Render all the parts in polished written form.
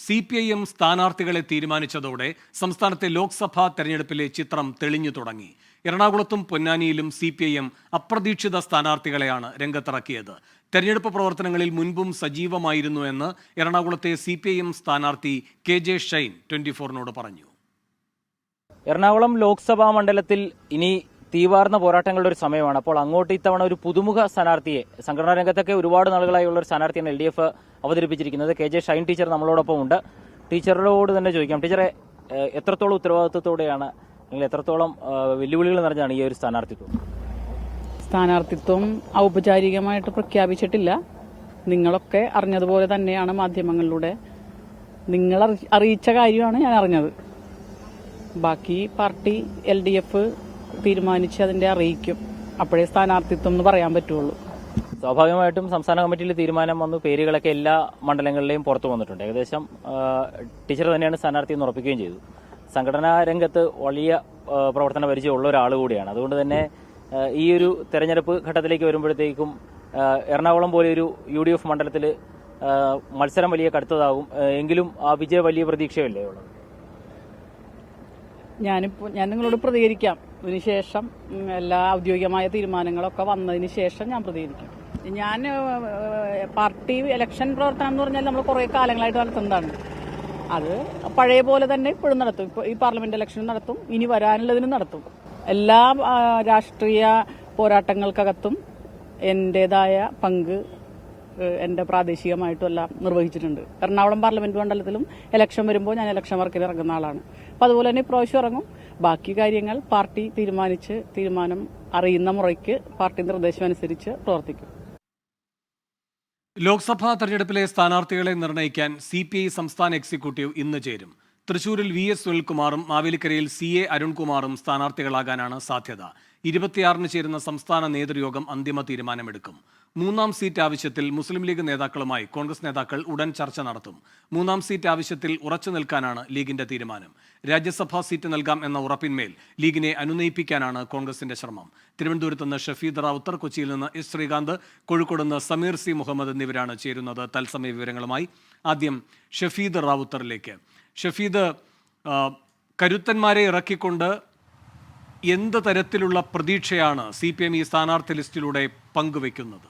CPIM സ്ഥാനാർത്ഥികളെ തീരുമാനിച്ചതോടെ സംസ്ഥാനത്തെ ലോക്സഭാ തെരഞ്ഞെടുപ്പിലെ ചിത്രം തെളിഞ്ഞു തുടങ്ങി. എറണാകുളത്തും പൊന്നാനിയിലും CPIM അപ്രതീക്ഷിത സ്ഥാനാർത്ഥികളെയാണ് രംഗത്തിറക്കിയത്. തെരഞ്ഞെടുപ്പ് പ്രവർത്തനങ്ങളിൽ മുൻപും സജീവമായിരുന്നു എന്ന് എറണാകുളത്തെ CPIM സ്ഥാനാർത്ഥി KJ ഷൈൻ 24-നോട് പറഞ്ഞു. എറണാകുളം ലോക്സഭാ മണ്ഡലത്തിൽ ഇനി തീവാർന്ന പോരാട്ടങ്ങളുടെ ഒരു സമയമാണ്. അപ്പോൾ അങ്ങോട്ട് ഇത്തവണ ഒരു പുതുമുഖ സ്ഥാനാർത്ഥിയെ, സംഘടനാ രംഗത്തൊക്കെ ഒരുപാട് നാളുകളായുള്ള ഒരു സ്ഥാനാർത്ഥിയാണ് LDF അവതരിപ്പിച്ചിരിക്കുന്നത്. KJ ഷൈൻ ടീച്ചർ നമ്മളോടൊപ്പം ഉണ്ട്. ടീച്ചറോട് തന്നെ ചോദിക്കാം, ടീച്ചറെ എത്രത്തോളം ഉത്തരവാദിത്വത്തോടെയാണ്, അല്ലെങ്കിൽ എത്രത്തോളം വെല്ലുവിളികൾ നിറഞ്ഞാണ് ഈ ഒരു സ്ഥാനാർത്ഥിത്വം? സ്ഥാനാർത്ഥിത്വം ഔപചാരികമായിട്ട് പ്രഖ്യാപിച്ചിട്ടില്ല. നിങ്ങളൊക്കെ അറിഞ്ഞതുപോലെ തന്നെയാണ് മാധ്യമങ്ങളിലൂടെ നിങ്ങൾ അറിയിച്ച കാര്യമാണ് ഞാൻ അറിഞ്ഞത്. ബാക്കി പാർട്ടി LDF തീരുമാനിച്ച് അതിന്റെ അറിയിക്കും. അപ്പോഴേ സ്ഥാനാർത്ഥിത്വം എന്ന് പറയാൻ പറ്റുള്ളൂ. സ്വാഭാവികമായിട്ടും സംസ്ഥാന കമ്മിറ്റിയിൽ തീരുമാനം വന്നു, പേരുകളൊക്കെ എല്ലാ മണ്ഡലങ്ങളിലെയും പുറത്തു വന്നിട്ടുണ്ട്. ഏകദേശം ടീച്ചർ തന്നെയാണ് സ്ഥാനാർത്ഥി എന്ന് ഉറപ്പിക്കുകയും ചെയ്തു. സംഘടനാ രംഗത്ത് വലിയ പ്രവർത്തന പരിചയമുള്ള ഒരാൾ കൂടിയാണ്. അതുകൊണ്ട് തന്നെ ഈ ഒരു തെരഞ്ഞെടുപ്പ് ഘട്ടത്തിലേക്ക് വരുമ്പോഴത്തേക്കും എറണാകുളം പോലെ ഒരു UDF മണ്ഡലത്തിൽ മത്സരം വലിയ കടുത്തതാകും. എങ്കിലും ആ വിജയ വലിയ പ്രതീക്ഷയല്ലേ ഉള്ളത്? ഞാൻ നിങ്ങളോട് പ്രതികരിക്കാം. ഇതിനുശേഷം എല്ലാ ഔദ്യോഗികമായ തീരുമാനങ്ങളൊക്കെ വന്നതിന് ശേഷം ഞാൻ പ്രതികരിക്കും. ഞാൻ പാർട്ടി ഇലക്ഷൻ പ്രവർത്തനം എന്ന് പറഞ്ഞാൽ നമ്മൾ കുറേ കാലങ്ങളായിട്ട് നടത്തുന്നതാണ്. അത് പഴയ പോലെ തന്നെ ഇപ്പോഴും നടത്തും. ഇപ്പോൾ ഈ പാർലമെന്റ് ഇലക്ഷനും നടത്തും, ഇനി വരാനുള്ളതിനും നടത്തും. എല്ലാ രാഷ്ട്രീയ പോരാട്ടങ്ങൾക്കകത്തും എന്റേതായ പങ്ക് എന്റെ പ്രാദേശികമായിട്ടും എല്ലാം നിർവഹിച്ചിട്ടുണ്ട്. എറണാകുളം പാർലമെന്റ് മണ്ഡലത്തിലും ഇലക്ഷൻ വരുമ്പോൾ ഞാൻ ഇലക്ഷൻ വർക്കിൽ ഇറങ്ങുന്ന ആളാണ്. അപ്പോൾ അതുപോലെ തന്നെ ഇപ്രാവശ്യം ഇറങ്ങും. ബാക്കി കാര്യങ്ങൾ പാർട്ടി തീരുമാനം അറിയുന്ന മുറയ്ക്ക് പാർട്ടി നിർദ്ദേശം അനുസരിച്ച് പ്രവർത്തിക്കും. ലോക്സഭാ തെരഞ്ഞെടുപ്പിലെ സ്ഥാനാർത്ഥികളെ നിർണ്ണയിക്കാൻ CPI സംസ്ഥാന എക്സിക്യൂട്ടീവ് ഇന്ന് ചേരും. തൃശൂരിൽ VS സുനിൽകുമാറും മാവേലിക്കരയിൽ CA അരുൺകുമാറും സ്ഥാനാർത്ഥികളാകാനാണ് സാധ്യത. 26-ന് ചേരുന്ന സംസ്ഥാന നേതൃയോഗം അന്തിമ തീരുമാനമെടുക്കും. 3-ാം സീറ്റ് ആവശ്യത്തിൽ മുസ്ലിം ലീഗ് നേതാക്കളുമായി കോൺഗ്രസ് നേതാക്കൾ ഉടൻ ചർച്ച നടത്തും. 3-ാം സീറ്റ് ആവശ്യത്തിൽ ഉറച്ചു നിൽക്കാനാണ് ലീഗിന്റെ തീരുമാനം. രാജ്യസഭാ സീറ്റ് നൽകാം എന്ന ഉറപ്പിന്മേൽ ലീഗിനെ അനുനയിപ്പിക്കാനാണ് കോൺഗ്രസിന്റെ ശ്രമം. തിരുവനന്തപുരത്ത് നിന്ന് ഷഫീദ് റാവുത്തർ, കൊച്ചിയിൽ നിന്ന് S ശ്രീകാന്ത്, കോഴിക്കോട് നിന്ന് സമീർ C മുഹമ്മദ് എന്നിവരാണ് ചേരുന്നത്. തത്സമയ വിവരങ്ങളുമായി ആദ്യം ഷഫീദ് റാവുത്തറിലേക്ക്. ഷഫീദ്, കരുത്തന്മാരെ ഇറക്കിക്കൊണ്ട് എന്ത് തരത്തിലുള്ള പ്രതീക്ഷയാണ് CPIM ഈ സ്ഥാനാർത്ഥി ലിസ്റ്റിലൂടെ പങ്കുവെക്കുന്നത്?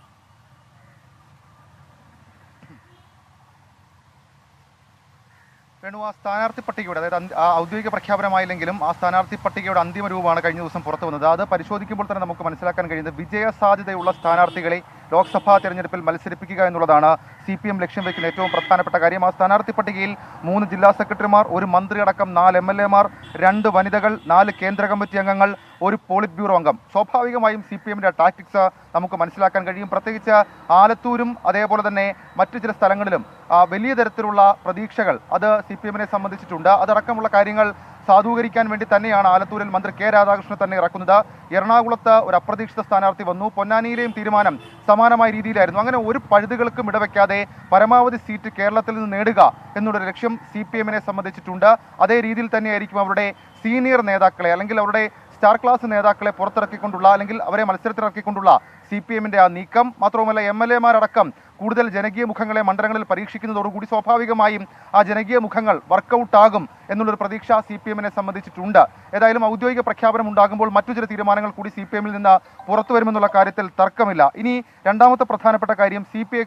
ആ സ്ഥാനാർത്ഥി പട്ടികയുടെ, അതായത് ഔദ്യോഗിക പ്രഖ്യാപനമായില്ലെങ്കിലും ആ സ്ഥാനാർത്ഥി പട്ടികയുടെ അന്തിമ രൂപമാണ് കഴിഞ്ഞ ദിവസം പുറത്തു വന്നത്. അത് പരിശോധിക്കുമ്പോൾ തന്നെ നമുക്ക് മനസ്സിലാക്കാൻ കഴിയുന്നത് വിജയ സാധ്യതയുള്ള സ്ഥാനാർത്ഥികളെ ലോക്സഭാ തെരഞ്ഞെടുപ്പിൽ മത്സരിപ്പിക്കുക എന്നുള്ളതാണ് CPM ലക്ഷ്യം വയ്ക്കുന്ന ഏറ്റവും പ്രധാനപ്പെട്ട കാര്യം. ആ സ്ഥാനാർത്ഥി പട്ടികയിൽ 3 ജില്ലാ സെക്രട്ടറിമാർ, 1 മന്ത്രി അടക്കം 4 MLA മാർ, 2 വനിതകൾ, 4 കേന്ദ്ര കമ്മിറ്റി അംഗങ്ങൾ, 1 പോളിറ്റ് ബ്യൂറോ അംഗം. സ്വാഭാവികമായും CPMന്റെ ടാക്ടിക്സ് നമുക്ക് മനസ്സിലാക്കാൻ കഴിയും. പ്രത്യേകിച്ച് ആലത്തൂരും അതേപോലെ തന്നെ മറ്റു ചില സ്ഥലങ്ങളിലും വലിയ തരത്തിലുള്ള പ്രതീക്ഷകൾ അത് CPMനെ സംബന്ധിച്ചിട്ടുണ്ട്. അതടക്കമുള്ള കാര്യങ്ങൾ സാധൂകരിക്കാൻ വേണ്ടി തന്നെയാണ് ആലത്തൂരിൽ മന്ത്രി K രാധാകൃഷ്ണൻ തന്നെ ഇറക്കുന്നത്. എറണാകുളത്ത് ഒരു അപ്രതീക്ഷിത സ്ഥാനാർത്ഥി വന്നു. പൊന്നാനിയിലെയും തീരുമാനം സമാനമായ രീതിയിലായിരുന്നു. അങ്ങനെ ഒരു പഴുതുകൾക്കും ഇടവെക്കാതെ പരമാവധി സീറ്റ് കേരളത്തിൽ നിന്ന് നേടുക എന്നുള്ളൊരു ലക്ഷ്യം CPMനെ സംബന്ധിച്ചിട്ടുണ്ട്. അതേ രീതിയിൽ തന്നെയായിരിക്കും അവരുടെ സീനിയർ നേതാക്കളെ, അല്ലെങ്കിൽ അവരുടെ സ്റ്റാർ ക്ലാസ് നേതാക്കളെ പുറത്തിറക്കിക്കൊണ്ടുള്ള, അല്ലെങ്കിൽ അവരെ മത്സരത്തിലിറക്കിക്കൊണ്ടുള്ള CPMന്റെ ആ നീക്കം. മാത്രവുമല്ല MLA മാരടക്കം കൂടുതൽ ജനകീയ മുഖങ്ങളെ മണ്ഡലങ്ങളിൽ പരീക്ഷിക്കുന്നതോടുകൂടി സ്വാഭാവികമായും ആ ജനകീയ മുഖങ്ങൾ വർക്കൗട്ട് ആകും എന്നുള്ളൊരു പ്രതീക്ഷ CPMനെ സംബന്ധിച്ചിട്ടുണ്ട്. ഏതായാലും ഔദ്യോഗിക പ്രഖ്യാപനം ഉണ്ടാകുമ്പോൾ മറ്റു ചില തീരുമാനങ്ങൾ കൂടി CPMൽ നിന്ന് പുറത്തു വരുമെന്നുള്ള കാര്യത്തിൽ തർക്കമില്ല. ഇനി രണ്ടാമത്തെ പ്രധാനപ്പെട്ട കാര്യം CPI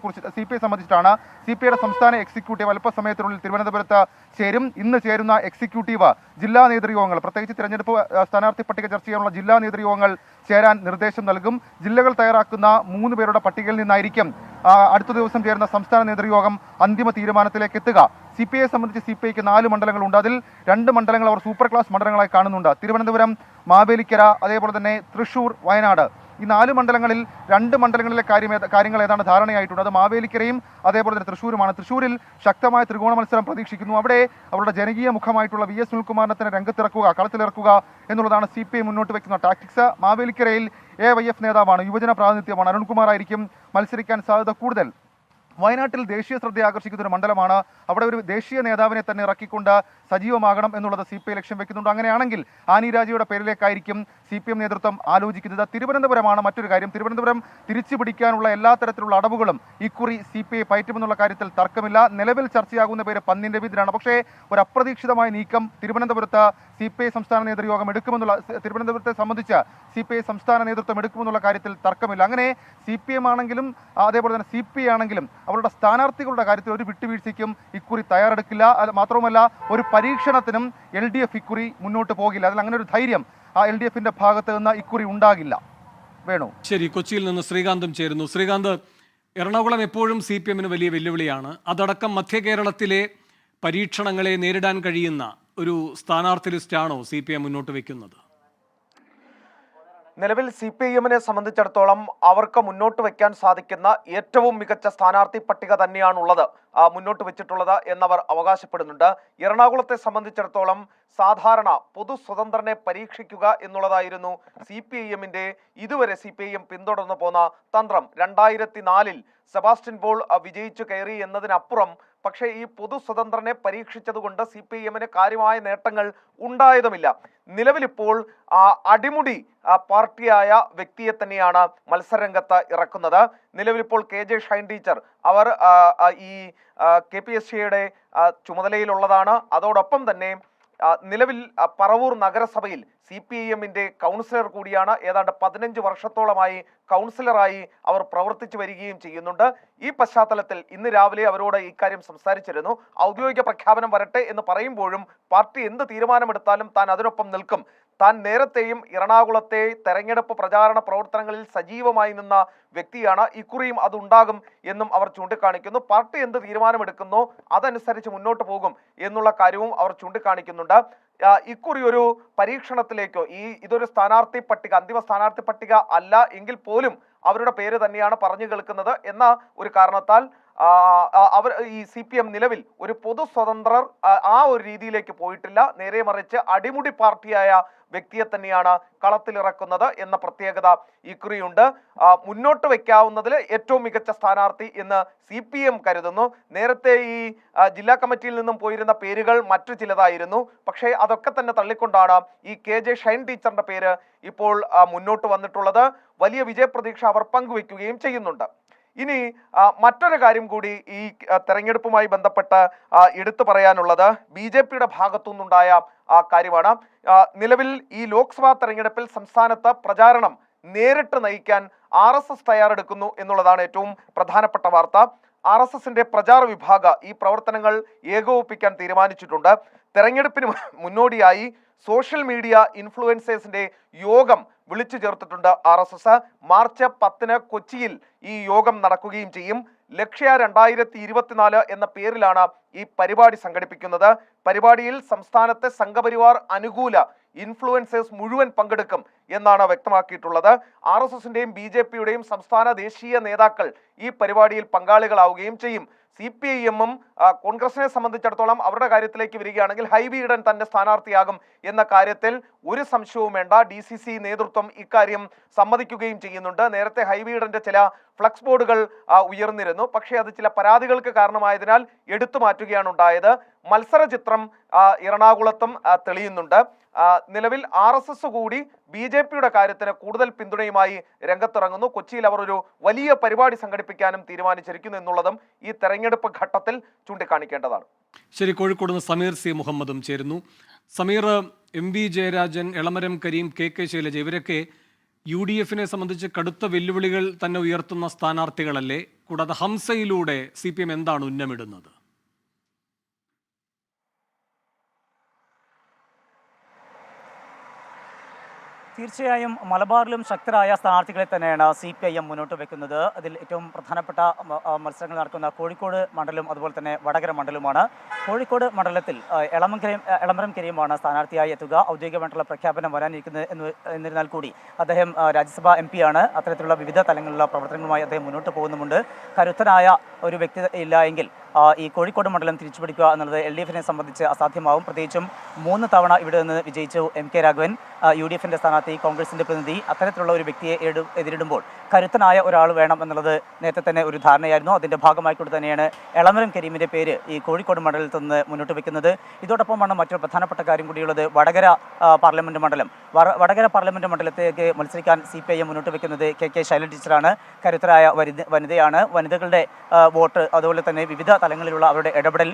സംബന്ധിച്ചിട്ടാണ്. CPIയുടെ സംസ്ഥാന എക്സിക്യൂട്ടീവ് അല്പസമയത്തിനുള്ളിൽ തിരുവനന്തപുരത്ത് ചേരും. ഇന്ന് ചേരുന്ന എക്സിക്യൂട്ടീവ് ജില്ലാ നേതൃയോഗങ്ങൾ, പ്രത്യേകിച്ച് തിരഞ്ഞെടുപ്പ് സ്ഥാനാർത്ഥി പട്ടിക ചർച്ച ചെയ്യാനുള്ള ജില്ലാ നേതൃയോഗങ്ങൾ ചേരാൻ നിർദ്ദേശം നൽകും. ജില്ലകൾ തയ്യാറാക്കുന്ന 3 പേരുടെ പട്ടികയിൽ നിന്നായിരിക്കും അടുത്ത ദിവസം ചേരുന്ന സംസ്ഥാന നേതൃയോഗം അന്തിമ തീരുമാനത്തിലേക്ക് എത്തുക. CPIയെ സംബന്ധിച്ച് CPIക്ക് 4 മണ്ഡലങ്ങളുണ്ട്. അതിൽ 2 മണ്ഡലങ്ങൾ അവർ സൂപ്പർ ക്ലാസ് മണ്ഡലങ്ങളായി കാണുന്നുണ്ട്. തിരുവനന്തപുരം, മാവേലിക്കര, അതേപോലെ തന്നെ തൃശൂർ, വയനാട്. ഈ 4 മണ്ഡലങ്ങളിൽ 2 മണ്ഡലങ്ങളിലെ കാര്യങ്ങൾ ഏതാണ് ധാരണയായിട്ടുണ്ട്. അത് മാവേലിക്കരയും അതേപോലെ തന്നെ തൃശ്ശൂരുമാണ്. തൃശ്ശൂരിൽ ശക്തമായ ത്രികോണ മത്സരം പ്രതീക്ഷിക്കുന്നു. അവിടെ അവരുടെ ജനകീയ മുഖമായിട്ടുള്ള VS സുനിൽകുമാറിനെ തന്നെ രംഗത്തിറക്കുക, കളത്തിലിറക്കുക എന്നുള്ളതാണ് CPI മുന്നോട്ട് വയ്ക്കുന്ന ടാക്ടിക്സ്. മാവേലിക്കരയിൽ AYF നേതാവാണ്, യുവജന പ്രാതിനിധ്യമാണ്, അരുൺകുമാർ ആയിരിക്കും മത്സരിക്കാൻ സാധ്യത കൂടുതൽ. വയനാട്ടിൽ ദേശീയ ശ്രദ്ധ ആകർഷിക്കുന്ന ഒരു മണ്ഡലമാണ്. അവിടെ ഒരു ദേശീയ നേതാവിനെ തന്നെ ഇറക്കിക്കൊണ്ട് സജീവമാകണം എന്നുള്ളത് CPI ലക്ഷ്യം വെക്കുന്നുണ്ട്. അങ്ങനെയാണെങ്കിൽ ആനി രാജയുടെ പേരിലേക്കായിരിക്കും CPM നേതൃത്വം ആലോചിക്കുന്നത്. തിരുവനന്തപുരമാണ് മറ്റൊരു കാര്യം. തിരുവനന്തപുരം തിരിച്ചു പിടിക്കാനുള്ള എല്ലാ തരത്തിലുള്ള അടവുകളും ഇക്കുറി CPI പയറ്റുമെന്നുള്ള കാര്യത്തിൽ തർക്കമില്ല. നിലവിൽ ചർച്ചയാകുന്ന പേര് പന്ന്യൻ രവീന്ദ്രനാണ്. പക്ഷേ ഒരു അപ്രതീക്ഷിതമായ നീക്കം തിരുവനന്തപുരത്ത് CPI സംസ്ഥാന നേതൃയോഗം എടുക്കുമെന്നുള്ള, തിരുവനന്തപുരത്തെ സംബന്ധിച്ച് CPI സംസ്ഥാന നേതൃത്വം എടുക്കുമെന്നുള്ള കാര്യത്തിൽ തർക്കമില്ല. അങ്ങനെ CPM ആണെങ്കിലും അതേപോലെ തന്നെ CPI ആണെങ്കിലും അവരുടെ സ്ഥാനാർത്ഥികളുടെ കാര്യത്തിൽ ഒരു വിട്ടുവീഴ്ചയ്ക്കും ഇക്കുറി തയ്യാറെടുക്കില്ല. അത് മാത്രവുമല്ല, ഒരു പരീക്ഷണത്തിനും LDF ഇക്കുറി മുന്നോട്ട് പോകില്ല. അതിൽ അങ്ങനെ ഒരു ധൈര്യം ആ LDFന്റെ ഭാഗത്ത് നിന്ന് ഇക്കുറി ഉണ്ടാകില്ല. വേണു. ശരി, കൊച്ചിയിൽ നിന്ന് ശ്രീകാന്തും ചേരുന്നു. ശ്രീകാന്ത്, എറണാകുളം എപ്പോഴും CPMന് വലിയ വെല്ലുവിളിയാണ്. അതടക്കം മധ്യ കേരളത്തിലെ പരീക്ഷണങ്ങളെ നേരിടാൻ കഴിയുന്ന ഒരു സ്ഥാനാർത്ഥി ലിസ്റ്റാണോ CPM മുന്നോട്ട് വെക്കുന്നത്? നിലവിൽ CPIMനെ സംബന്ധിച്ചിടത്തോളം അവർക്ക് മുന്നോട്ട് വയ്ക്കാൻ സാധിക്കുന്ന ഏറ്റവും മികച്ച സ്ഥാനാർത്ഥി പട്ടിക തന്നെയാണുള്ളത്, മുന്നോട്ട് വെച്ചിട്ടുള്ളത് എന്നവർ അവകാശപ്പെടുന്നുണ്ട്. എറണാകുളത്തെ സംബന്ധിച്ചിടത്തോളം സാധാരണ പൊതു സ്വതന്ത്രനെ പരീക്ഷിക്കുക എന്നുള്ളതായിരുന്നു CPIMന്റെ ഇതുവരെ CPIM പിന്തുടർന്നു പോന്ന തന്ത്രം. 2004 സെബാസ്റ്റ്യൻ പോൾ വിജയിച്ചു കയറി എന്നതിനപ്പുറം പക്ഷേ ഈ പൊതു സ്വതന്ത്രനെ പരീക്ഷിച്ചതുകൊണ്ട് CPIMന് കാര്യമായ നേട്ടങ്ങൾ ഉണ്ടായതുമില്ല. നിലവിലിപ്പോൾ അടിമുടി പാർട്ടിയായ വ്യക്തിയെ തന്നെയാണ് മത്സരരംഗത്ത് ഇറക്കുന്നത്. നിലവിലിപ്പോൾ KJ ഷൈൻ ടീച്ചർ അവർ ഈ KPSCയുടെ ചുമതലയിലുള്ളതാണ്. അതോടൊപ്പം തന്നെ നിലവിൽ പറവൂർ നഗരസഭയിൽ CPIMന്റെ കൗൺസിലർ കൂടിയാണ്. ഏതാണ്ട് 15 വർഷത്തോളമായി കൗൺസിലറായി അവർ പ്രവർത്തിച്ചു വരികയും ചെയ്യുന്നുണ്ട്. ഈ പശ്ചാത്തലത്തിൽ ഇന്ന് രാവിലെ അവരോട് ഇക്കാര്യം സംസാരിച്ചിരുന്നു. ഔദ്യോഗിക പ്രഖ്യാപനം വരട്ടെ എന്ന് പറയുമ്പോഴും പാർട്ടി എന്ത് തീരുമാനമെടുത്താലും താൻ അതിനൊപ്പം നിൽക്കും. താൻ നേരത്തെയും എറണാകുളത്തെ തെരഞ്ഞെടുപ്പ് പ്രചാരണ പ്രവർത്തനങ്ങളിൽ സജീവമായി നിന്ന വ്യക്തിയാണ്. ഇക്കുറിയും അതുണ്ടാകും എന്നും അവർ ചൂണ്ടിക്കാണിക്കുന്നു. പാർട്ടി എന്ത് തീരുമാനമെടുക്കുന്നോ അതനുസരിച്ച് മുന്നോട്ട് പോകും എന്നുള്ള കാര്യവും അവർ ചൂണ്ടിക്കാണിക്കുന്നുണ്ട്. ഇക്കുറി ഒരു പരീക്ഷണത്തിലേക്കോ ഇതൊരു സ്ഥാനാർത്ഥി പട്ടിക, അന്തിമ സ്ഥാനാർത്ഥി പട്ടിക അല്ല എങ്കിൽ പോലും അവരുടെ പേര് തന്നെയാണ് പറഞ്ഞു കേൾക്കുന്നത് എന്ന ഒരു കാരണത്താൽ അവർ ഈ CPM നിലവിൽ ഒരു പൊതു സ്വതന്ത്രർ ആ ഒരു രീതിയിലേക്ക് പോയിട്ടില്ല. നേരെ മറിച്ച് അടിമുടി പാർട്ടിയായ വ്യക്തിയെ തന്നെയാണ് കളത്തിലിറക്കുന്നത് എന്ന പ്രത്യേകത ഇക്കുറിയുണ്ട്. മുന്നോട്ട് വയ്ക്കാവുന്നതിൽ ഏറ്റവും മികച്ച സ്ഥാനാർത്ഥി എന്ന് CPM കരുതുന്നു. നേരത്തെ ഈ ജില്ലാ കമ്മിറ്റിയിൽ നിന്നും പോയിരുന്ന പേരുകൾ മറ്റു ചിലതായിരുന്നു. പക്ഷേ അതൊക്കെ തന്നെ തള്ളിക്കൊണ്ടാണ് ഈ KJ ഷൈൻ ടീച്ചറിന്റെ പേര് ഇപ്പോൾ മുന്നോട്ട് വന്നിട്ടുള്ളത്. വലിയ വിജയപ്രതീക്ഷ അവർ പങ്കുവെക്കുകയും ചെയ്യുന്നുണ്ട്. ഇനി മറ്റൊരു കാര്യം കൂടി ഈ തെരഞ്ഞെടുപ്പുമായി ബന്ധപ്പെട്ട് എടുത്തു പറയാനുള്ളത് BJPയുടെ ഭാഗത്തുനിന്നുണ്ടായ കാര്യമാണ്. നിലവിൽ ഈ ലോക്സഭാ തെരഞ്ഞെടുപ്പിൽ സംസ്ഥാനത്ത് പ്രചാരണം നേരിട്ട് നയിക്കാൻ RSS തയ്യാറെടുക്കുന്നു എന്നുള്ളതാണ് ഏറ്റവും പ്രധാനപ്പെട്ട വാർത്ത. RSSന്റെ പ്രചാര വിഭാഗ ഈ പ്രവർത്തനങ്ങൾ ഏകോപിപ്പിക്കാൻ തീരുമാനിച്ചിട്ടുണ്ട്. തെരഞ്ഞെടുപ്പിന് മുന്നോടിയായി സോഷ്യൽ മീഡിയ ഇൻഫ്ലുവൻസേഴ്സിന്റെ യോഗം വിളിച്ചു ചേർത്തിട്ടുണ്ട് RSS. മാർച്ച് 10 കൊച്ചിയിൽ ഈ യോഗം നടക്കുകയും ചെയ്യും. ലക്ഷ്യ 2024 എന്ന പേരിലാണ് ഈ പരിപാടി സംഘടിപ്പിക്കുന്നത്. പരിപാടിയിൽ സംസ്ഥാനത്തെ സംഘപരിവാർ അനുകൂല ഇൻഫ്ലുവൻസേഴ്സ് മുഴുവൻ പങ്കെടുക്കും എന്നാണ് വ്യക്തമാക്കിയിട്ടുള്ളത്. RSSന്റെയും BJPയുടെയും സംസ്ഥാന ദേശീയ നേതാക്കൾ ഈ പരിപാടിയിൽ പങ്കാളികളാവുകയും ചെയ്യും. CPIMും കോൺഗ്രസിനെ സംബന്ധിച്ചിടത്തോളം അവരുടെ കാര്യത്തിലേക്ക് വരികയാണെങ്കിൽ ഹൈബി ഈഡൻ തന്റെ സ്ഥാനാർത്ഥിയാകും എന്ന കാര്യത്തിൽ ഒരു സംശയവും വേണ്ട. DCC നേതൃത്വം ഇക്കാര്യം സമ്മതിക്കുകയും ചെയ്യുന്നുണ്ട്. നേരത്തെ ഹൈബി ഈഡന്റെ ചില ഫ്ലക്സ് ബോർഡുകൾ ഉയർന്നിരുന്നു. പക്ഷേ അത് ചില പരാതികൾക്ക് കാരണമായതിനാൽ എടുത്തു മാറ്റുകയാണ് ഉണ്ടായത്. മത്സര ചിത്രം എറണാകുളത്തും തെളിയുന്നുണ്ട്. നിലവിൽ RSS കൂടി BJPയുടെ കാര്യത്തിന് കൂടുതൽ പിന്തുണയുമായി രംഗത്തിറങ്ങുന്നു. കൊച്ചിയിൽ അവർ ഒരു വലിയ പരിപാടി സംഘടിപ്പിക്കാനും തീരുമാനിച്ചിരിക്കുന്നു എന്നുള്ളതും ഈ തെരഞ്ഞെടുപ്പ് ഘട്ടത്തിൽ ചൂണ്ടിക്കാണിക്കേണ്ടതാണ്. ശരി, കോഴിക്കോട് നിന്ന് സമീർ C. മുഹമ്മദും ചേരുന്നു. സമീർ, MV ജയരാജൻ, എളമരം കരീം, KK ശൈലജ ഇവരൊക്കെ UDFനെ സംബന്ധിച്ച് കടുത്ത വെല്ലുവിളികൾ തന്നെ ഉയർത്തുന്ന സ്ഥാനാർത്ഥികളല്ലേ? കൂടാതെ ഹംസയിലൂടെ CPM എന്താണ് ഉന്നമിടുന്നത്? തീർച്ചയായും മലബാറിലും ശക്തരായ സ്ഥാനാർത്ഥികളെ തന്നെയാണ് CPIM മുന്നോട്ട് വെക്കുന്നത്. അതിൽ ഏറ്റവും പ്രധാനപ്പെട്ട മത്സരങ്ങൾ നടക്കുന്ന കോഴിക്കോട് മണ്ഡലം അതുപോലെ തന്നെ വടകര മണ്ഡലവുമാണ്. കോഴിക്കോട് മണ്ഡലത്തിൽ എളമരം കരീമാണ് സ്ഥാനാർത്ഥിയായി എത്തുക. ഔദ്യോഗികമായിട്ടുള്ള പ്രഖ്യാപനം വരാനിരിക്കുന്നത് എന്നിരുന്നാൽ കൂടി അദ്ദേഹം രാജ്യസഭാ MP ആണ്. അത്തരത്തിലുള്ള വിവിധ തലങ്ങളിലുള്ള പ്രവർത്തനങ്ങളുമായി അദ്ദേഹം മുന്നോട്ട് പോകുന്നുമുണ്ട്. കരുത്തനായ ഒരു വ്യക്തി ഇല്ല എങ്കിൽ ഈ കോഴിക്കോട് മണ്ഡലം തിരിച്ചുപിടിക്കുക എന്നുള്ളത് LDF-നെ സംബന്ധിച്ച് അസാധ്യമാവും. പ്രത്യേകിച്ചും 3 തവണ ഇവിടെ നിന്ന് വിജയിച്ചു MK രാഘവൻ, UDF-ന്റെ സ്ഥാനാർത്ഥി, കോൺഗ്രസിന്റെ പ്രതിനിധി. അത്തരത്തിലുള്ള ഒരു വ്യക്തിയെ എതിരിടുമ്പോൾ കരുത്തനായ ഒരാൾ വേണം എന്നുള്ളത് നേരത്തെ തന്നെ ഒരു ധാരണയായിരുന്നു. അതിൻ്റെ ഭാഗമായിക്കൊണ്ട് തന്നെയാണ് എളമരം കരീമിൻ്റെ പേര് ഈ കോഴിക്കോട് മണ്ഡലത്തിൽ നിന്ന് മുന്നോട്ട് വയ്ക്കുന്നത്. ഇതോടൊപ്പമാണ് മറ്റൊരു പ്രധാനപ്പെട്ട കാര്യം കൂടിയുള്ളത്. വടകര പാർലമെൻറ്റ് മണ്ഡലം. വടകര പാർലമെൻറ്റ് മണ്ഡലത്തേക്ക് മത്സരിക്കാൻ CPIM മുന്നോട്ട് വയ്ക്കുന്നത് KK ശൈലജ ടീച്ചറാണ്. കരുത്തരായ വനിതയാണ്. വനിതകളുടെ വോട്ട്, അതുപോലെ തന്നെ വിവിധ തലങ്ങളിലുള്ള അവരുടെ ഇടപെടൽ,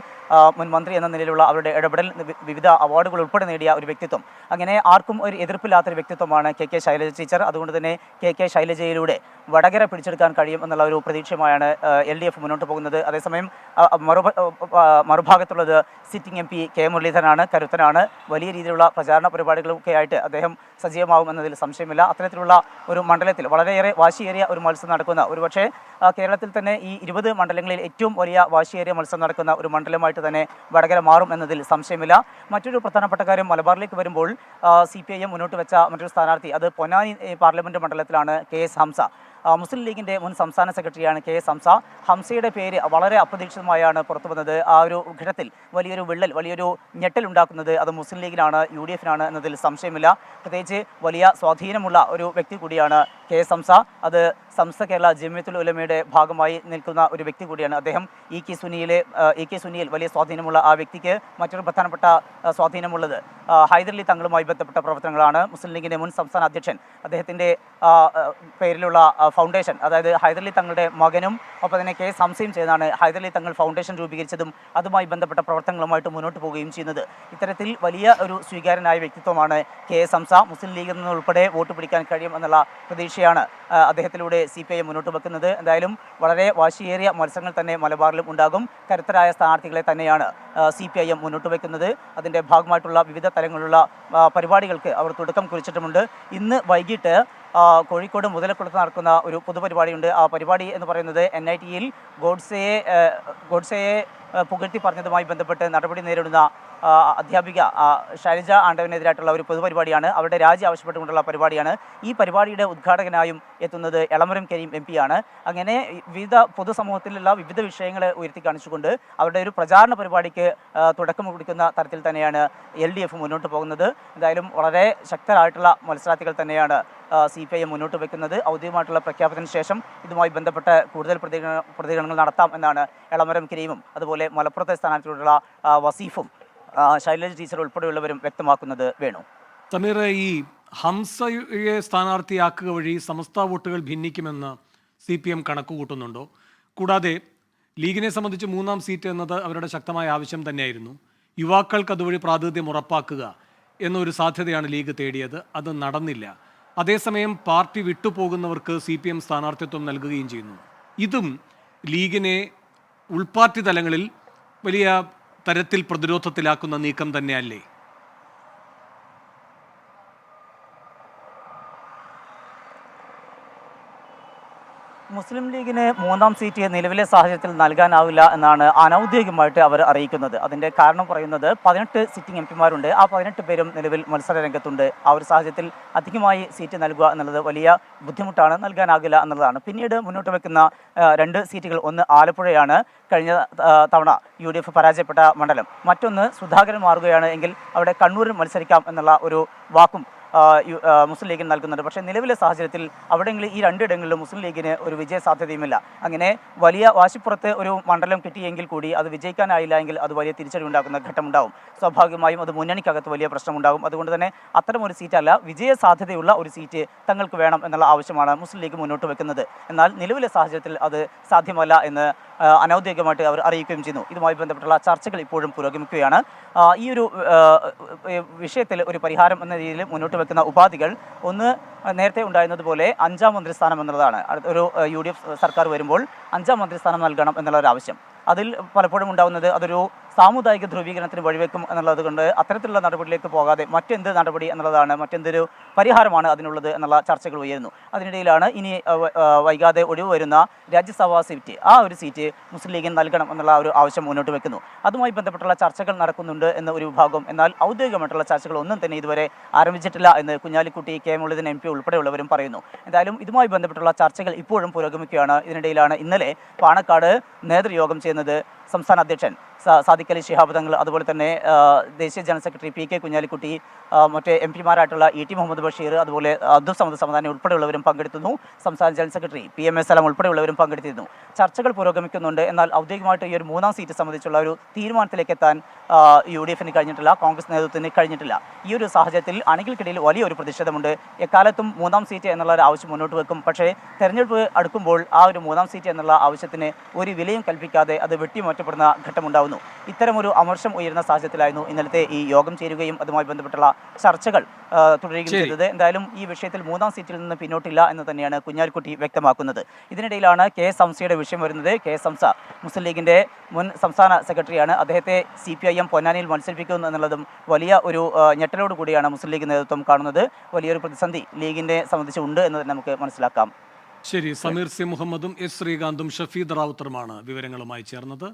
മുൻ മന്ത്രി എന്ന നിലയിലുള്ള അവരുടെ ഇടപെടൽ, വിവിധ അവാർഡുകൾ ഉൾപ്പെടെ നേടിയ ഒരു വ്യക്തിത്വം, അങ്ങനെ ആർക്കും ഒരു എതിർപ്പില്ലാത്തൊരു വ്യക്തിത്വമാണ് KK ശൈലജ ടീച്ചർ. അതുകൊണ്ട് തന്നെ KK ശൈലജയിലൂടെ വടകര പിടിച്ചെടുക്കാൻ കഴിയും എന്നുള്ള ഒരു പ്രതീക്ഷയുമായാണ് LDF മുന്നോട്ട് പോകുന്നത്. അതേസമയം മറുഭാഗത്തുള്ളത് സിറ്റിംഗ് MP K മുരളീധരനാണ്. കരുത്തനാണ്. വലിയ രീതിയിലുള്ള പ്രചാരണ പരിപാടികളൊക്കെ ആയിട്ട് അദ്ദേഹം സജീവമാവും എന്നതിൽ സംശയമില്ല. അത്തരത്തിലുള്ള ഒരു മണ്ഡലത്തിൽ വളരെയേറെ വാശിയേറിയ ഒരു മത്സരം നടക്കുന്ന, ഒരുപക്ഷെ കേരളത്തിൽ തന്നെ ഈ 20 മണ്ഡലങ്ങളിൽ ഏറ്റവും വലിയ വാശിയേറിയ മത്സരം നടക്കുന്ന ഒരു മണ്ഡലമായിട്ട് തന്നെ വടകര മാറും എന്നതിൽ സംശയമില്ല. മറ്റൊരു പ്രധാനപ്പെട്ട കാര്യം, മലബാറിലേക്ക് വരുമ്പോൾ CPIM മുന്നോട്ട് വെച്ച മറ്റൊരു സ്ഥാനാർത്ഥി, അത് പൊന്നാനി പാർലമെൻറ്റ് മണ്ഡലത്തിലാണ് KS ഹംസ. മുസ്ലിം ലീഗിൻ്റെ മുൻ സംസ്ഥാന സെക്രട്ടറിയാണ് KS ഹംസ. ഹംസയുടെ പേര് വളരെ അപ്രതീക്ഷിതമായാണ് പുറത്തു വന്നത്. ആ ഒരു ഘട്ടത്തിൽ വലിയൊരു ഞെട്ടൽ ഉണ്ടാക്കുന്നത് അത് മുസ്ലിം ലീഗിനാണ്, UDF-നാണ് എന്നതിൽ സംശയമില്ല. പ്രത്യേകിച്ച് വലിയ സ്വാധീനമുള്ള ഒരു വ്യക്തി കൂടിയാണ് KS ഹംസ. അത് സമസ്ത കേരള ജമിയത്തുൽ ഉലമയുടെ ഭാഗമായി നിൽക്കുന്ന ഒരു വ്യക്തി കൂടിയാണ് അദ്ദേഹം. EK സുനിയിൽ വലിയ സ്വാധീനമുള്ള ആ വ്യക്തിക്ക് മറ്റൊരു പ്രധാനപ്പെട്ട സ്വാധീനമുള്ളത് ഹൈദരലി തങ്ങളുമായി ബന്ധപ്പെട്ട പ്രവർത്തനങ്ങളാണ്. മുസ്ലിം ലീഗിൻ്റെ മുൻ സംസ്ഥാന അധ്യക്ഷൻ, അദ്ദേഹത്തിൻ്റെ പേരിലുള്ള ഫൗണ്ടേഷൻ, അതായത് ഹൈദരലി തങ്ങളുടെ മകനും ഒപ്പം തന്നെ KS ഹംസയും ചേർന്നാണ് ഹൈദരലി തങ്ങൾ ഫൗണ്ടേഷൻ രൂപീകരിച്ചതും അതുമായി ബന്ധപ്പെട്ട പ്രവർത്തനങ്ങളുമായിട്ട് മുന്നോട്ട് പോവുകയും ചെയ്യുന്നത്. ഇത്തരത്തിൽ വലിയ ഒരു സ്വീകാര്യനായ വ്യക്തിത്വമാണ് KS ഹംസ. മുസ്ലിം ലീഗിൽ നിന്ന് ഉൾപ്പെടെ വോട്ട് പിടിക്കാൻ കഴിയും എന്നുള്ള പ്രതീക്ഷയാണ് അദ്ദേഹത്തിലൂടെ CPIM മുന്നോട്ട് വെക്കുന്നത്. എന്തായാലും വളരെ വാശിയേറിയ മത്സരങ്ങൾ തന്നെ മലബാറിലും ഉണ്ടാകും. കരുത്തരായ സ്ഥാനാർത്ഥികളെ തന്നെയാണ് CPIM മുന്നോട്ട് വയ്ക്കുന്നത്. അതിൻ്റെ ഭാഗമായിട്ടുള്ള വിവിധ തലങ്ങളിലുള്ള പരിപാടികൾക്ക് അവർ തുടക്കം കുറിച്ചിട്ടുമുണ്ട്. ഇന്ന് വൈകിട്ട് കോഴിക്കോട് മുതലക്കുളത്ത് നടക്കുന്ന ഒരു പൊതുപരിപാടിയുണ്ട്. ആ പരിപാടി എന്ന് പറയുന്നത് NIT-യിൽ ഗോഡ്സെയെ പുകഴ്ത്തി പറഞ്ഞതുമായി ബന്ധപ്പെട്ട് നടപടി നേരിടുന്ന അധ്യാപിക ശൈലജ ആണ്ടവനെതിരായിട്ടുള്ള ഒരു പൊതുപരിപാടിയാണ്. അവരുടെ രാജി ആവശ്യപ്പെട്ടുകൊണ്ടുള്ള പരിപാടിയാണ്. ഈ പരിപാടിയുടെ ഉദ്ഘാടകനായും എത്തുന്നത് എളമരം കരീം MP ആണ്. അങ്ങനെ വിവിധ പൊതുസമൂഹത്തിലുള്ള വിവിധ വിഷയങ്ങളെ ഉയർത്തി കാണിച്ചുകൊണ്ട് അവരുടെ ഒരു പ്രചാരണ പരിപാടിക്ക് തുടക്കം കുറിക്കുന്ന തരത്തിൽ തന്നെയാണ് LDF മുന്നോട്ട് പോകുന്നത്. എന്തായാലും വളരെ ശക്തരായിട്ടുള്ള മത്സരാർത്ഥികൾ തന്നെയാണ് CPIM മുന്നോട്ട് വയ്ക്കുന്നത്. ഔദ്യോഗികമായിട്ടുള്ള പ്രഖ്യാപനത്തിന് ശേഷം ഇതുമായി ബന്ധപ്പെട്ട് കൂടുതൽ പ്രതികരണങ്ങൾ നടത്താം എന്നാണ് എളമരം കരീമും അതുപോലെ മലപ്പുറത്തെ സ്ഥാനാർത്ഥിയോടുള്ള വസീഫും ശൈലജ ടീച്ചർ ഉൾപ്പെടെയുള്ളവരും വ്യക്തമാക്കുന്നത്. വേണു, സമീർ, ഈ ഹംസയെ സ്ഥാനാർത്ഥിയാക്കുക വഴി സമസ്ത വോട്ടുകൾ ഭിന്നിക്കുമെന്ന് CPM കണക്കുകൂട്ടുന്നുണ്ടോ? കൂടാതെ ലീഗിനെ സംബന്ധിച്ച് 3ാം സീറ്റ് എന്നത് അവരുടെ ശക്തമായ ആവശ്യം തന്നെയായിരുന്നു. യുവാക്കൾക്ക് അതുവഴി പ്രാതിനിധ്യം ഉറപ്പാക്കുക എന്നൊരു സാധ്യതയാണ് ലീഗ് തേടിയത്. അത് നടന്നില്ല. അതേസമയം പാർട്ടി വിട്ടുപോകുന്നവർക്ക് CPM സ്ഥാനാർത്ഥിത്വം നൽകുകയും ചെയ്യുന്നു. ഇതും ലീഗിനെ ഉൾപാർട്ടി തലങ്ങളിൽ വലിയ തരത്തിൽ പ്രതിരോധത്തിലാക്കുന്ന നീക്കം തന്നെയല്ലേ? മുസ്ലിം ലീഗിന് 3ാം സീറ്റ് നിലവിലെ സാഹചര്യത്തിൽ നൽകാനാവില്ല എന്നാണ് അനൗദ്യോഗികമായിട്ട് അവർ അറിയിക്കുന്നത്. അതിൻ്റെ കാരണം പറയുന്നത് 18 സിറ്റിംഗ് MP-മാരുണ്ട്. ആ 18 പേരും നിലവിൽ മത്സര രംഗത്തുണ്ട്. ആ ഒരു സാഹചര്യത്തിൽ അധികമായി സീറ്റ് നൽകുക എന്നുള്ളത് വലിയ ബുദ്ധിമുട്ടാണ്, നൽകാനാകില്ല എന്നുള്ളതാണ്. പിന്നീട് മുന്നോട്ട് വെക്കുന്ന 2 സീറ്റുകൾ, ഒന്ന് ആലപ്പുഴയാണ്, കഴിഞ്ഞ തവണ UDF പരാജയപ്പെട്ട മണ്ഡലം. മറ്റൊന്ന് സുധാകരൻ മാറുകയാണ് എങ്കിൽ അവിടെ കണ്ണൂരിൽ മത്സരിക്കാം എന്നുള്ള ഒരു വാക്കും മുസ്ലിം ലീഗിന് നൽകുന്നുണ്ട്. പക്ഷേ നിലവിലെ സാഹചര്യത്തിൽ അവിടെയെങ്കിലും ഈ 2 ഇടങ്ങളിലും മുസ്ലിം ലീഗിന് ഒരു വിജയ സാധ്യതയുമില്ല. അങ്ങനെ വലിയ വാശിപ്പുറത്ത് ഒരു മണ്ഡലം കിട്ടിയെങ്കിൽ കൂടി അത് വിജയിക്കാനായില്ല എങ്കിൽ അത് വലിയ തിരിച്ചടി ഉണ്ടാക്കുന്ന ഘട്ടമുണ്ടാവും. സ്വാഭാവികമായും അത് മുന്നണിക്കകത്ത് വലിയ പ്രശ്നമുണ്ടാകും. അതുകൊണ്ട് തന്നെ അത്തരമൊരു സീറ്റല്ല, വിജയ സാധ്യതയുള്ള ഒരു സീറ്റ് തങ്ങൾക്ക് വേണം എന്നുള്ള ആവശ്യമാണ് മുസ്ലിം ലീഗ് മുന്നോട്ട് വെക്കുന്നത്. എന്നാൽ നിലവിലെ സാഹചര്യത്തിൽ അത് സാധ്യമല്ല എന്ന് അനൗദ്യോഗികമായിട്ട് അവർ അറിയിക്കുകയും ചെയ്യുന്നു. ഇതുമായി ബന്ധപ്പെട്ടുള്ള ചർച്ചകൾ ഇപ്പോഴും പുരോഗമിക്കുകയാണ്. ഈ ഒരു വിഷയത്തിൽ ഒരു പരിഹാരം എന്ന രീതിയിൽ മുന്നോട്ട് വെക്കുന്ന ഉപാധികൾ, ഒന്ന് നേരത്തെ ഉണ്ടായിരുന്നതുപോലെ 5ാം മന്ത്രിസ്ഥാനം എന്നുള്ളതാണ്. ഒരു UDF സർക്കാർ വരുമ്പോൾ 5ാം മന്ത്രിസ്ഥാനം നൽകണം എന്നുള്ള ഒരു ആവശ്യം. അതിൽ പലപ്പോഴും ഉണ്ടാകുന്നത് അതൊരു സാമുദായിക ധ്രുവീകരണത്തിന് വഴിവെക്കും എന്നുള്ളത് കൊണ്ട് അത്തരത്തിലുള്ള നടപടിയിലേക്ക് പോകാതെ മറ്റെന്ത് നടപടി എന്നുള്ളതാണ്, മറ്റെന്തൊരു പരിഹാരമാണ് അതിനുള്ളത് എന്നുള്ള ചർച്ചകൾ ഉയരുന്നു. അതിനിടയിലാണ് ഇനി വൈകാതെ ഒഴിവ് വരുന്ന രാജ്യസഭാ സീറ്റ്, ആ ഒരു സീറ്റ് മുസ്ലിം ലീഗിന് നൽകണം എന്നുള്ള ഒരു ആവശ്യം മുന്നോട്ട് വെക്കുന്നു. അതുമായി ബന്ധപ്പെട്ടുള്ള ചർച്ചകൾ നടക്കുന്നുണ്ട് എന്ന ഒരു വിഭാഗം, എന്നാൽ ഔദ്യോഗികമായിട്ടുള്ള ചർച്ചകൾ ഒന്നും തന്നെ ഇതുവരെ ആരംഭിച്ചിട്ടില്ല എന്ന് കുഞ്ഞാലിക്കുട്ടി, കെ മുരളീധരൻ MP ഉൾപ്പെടെയുള്ളവരും പറയുന്നു. എന്തായാലും ഇതുമായി ബന്ധപ്പെട്ടുള്ള ചർച്ചകൾ ഇപ്പോഴും പുരോഗമിക്കുകയാണ്. ഇതിനിടയിലാണ് ഇന്നലെ പാണക്കാട് നേതൃയോഗം ചെയ്യുന്നത് സംസ്ഥാന അധ്യക്ഷൻ സാദിഖ് അലി ശിഹാബ് തങ്ങൾ, അതുപോലെ തന്നെ ദേശീയ ജനറൽ സെക്രട്ടറി PK കുഞ്ഞാലിക്കുട്ടി, മറ്റ് MP മാരായിട്ടുള്ള ET മുഹമ്മദ് ബഷീർ, അതുപോലെ അബ്ദുൾ സമദ് സമദാനി ഉൾപ്പെടെയുള്ളവരും പങ്കെടുക്കുന്നു. സംസ്ഥാന ജനറൽ സെക്രട്ടറി PMS സലാം ഉൾപ്പെടെയുള്ളവരും പങ്കെടുത്തിരുന്നു. ചർച്ചകൾ പുരോഗമിക്കുന്നുണ്ട്. എന്നാൽ ഔദ്യോഗികമായിട്ട് ഈ ഒരു 3ാം സീറ്റ് സംബന്ധിച്ചുള്ള ഒരു തീരുമാനത്തിലേക്ക് എത്താൻ UDF കഴിഞ്ഞിട്ടില്ല, കോൺഗ്രസ് നേതൃത്വത്തിന് കഴിഞ്ഞിട്ടില്ല. ഈ ഒരു സാഹചര്യത്തിൽ അണികൾക്കിടയിൽ വലിയൊരു പ്രതിഷേധമുണ്ട്. എക്കാലത്തും 3ാം സീറ്റ് എന്നുള്ള ഒരു ആവശ്യം മുന്നോട്ട് വെക്കും. പക്ഷേ തെരഞ്ഞെടുപ്പ് അടുക്കുമ്പോൾ ആ ഒരു 3ാം സീറ്റ് എന്നുള്ള ആവശ്യത്തിന് ഒരു വിലയും കൽപ്പിക്കാതെ അത് വെട്ടിമാറ്റപ്പെടുന്ന ഘട്ടമുണ്ടാകുന്നു. ഇത്തരമൊരു അമർഷം ഉയരുന്ന സാഹചര്യത്തിലായിരുന്നു ഇന്നലത്തെ ഈ യോഗം ചേരുകയും അതുമായി ബന്ധപ്പെട്ടുള്ള ചർച്ചകൾ തുടരുകയും ചെയ്തത്. എന്തായാലും ഈ വിഷയത്തിൽ 3ാം സീറ്റിൽ നിന്ന് പിന്നോട്ടില്ല എന്ന് തന്നെയാണ് കുഞ്ഞാലിക്കുട്ടി വ്യക്തമാക്കുന്നത്. ഇതിനിടയിലാണ് KS ഹംസയുടെ വിഷയം വരുന്നത്. KS ഹംസ മുസ്ലിം ലീഗിന്റെ മുൻ സംസ്ഥാന സെക്രട്ടറിയാണ്. അദ്ദേഹത്തെ CPIM പൊന്നാനിയിൽ മത്സരിപ്പിക്കുന്നു എന്നുള്ളതും വലിയ ഒരു ഞെട്ടലോട് കൂടിയാണ് മുസ്ലിം ലീഗ് നേതൃത്വം കാണുന്നത്. വലിയൊരു പ്രതിസന്ധി ലീഗിനെ സംബന്ധിച്ച് ഉണ്ട് എന്ന് തന്നെ നമുക്ക് മനസ്സിലാക്കാം. ശരി, സമീർ C. മുഹമ്മദും S. ശ്രീകാന്തും ഷഫീദ് റാവുത്തറുമാണ് വിവരങ്ങളുമായി ചേർന്നത്.